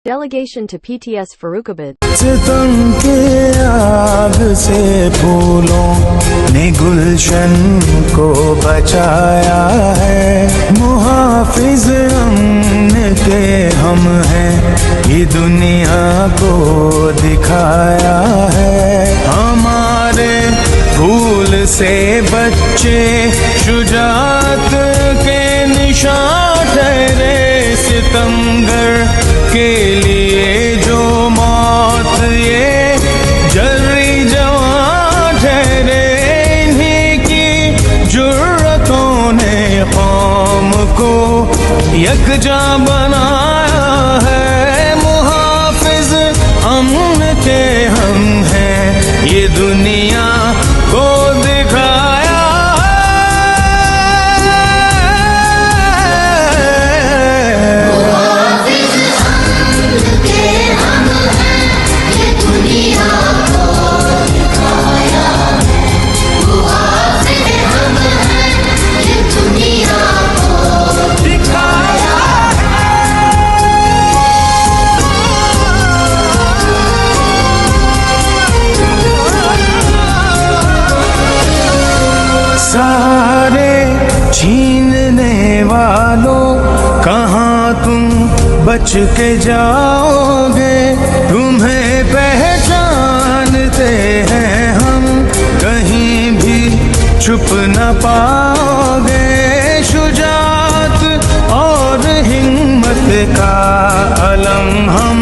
Delegation to PTS Farrukhabad. सितम के आग से फूलों ने गुलशन को बचाया है। मुहाफिज अमन के हम हैं, ये दुनिया को दिखाया है। हमारे फूल से बच्चे शुजात के निशान ठहरे। सितमगर के लिए जो मौत ये जर्री जवान ठहरे। इन्हीं की जुर्रतों ने कौम को यकजा बनाया है। मुहाफिज अमन के हम हैं, ये दुनिया को दिखाया। सहारे छीनने वालों, कहाँ तुम बच के जाओगे। तुम्हें पहचानते हैं हम, कहीं भी छुप न पाओगे। शुजात और हिम्मत का अलम हम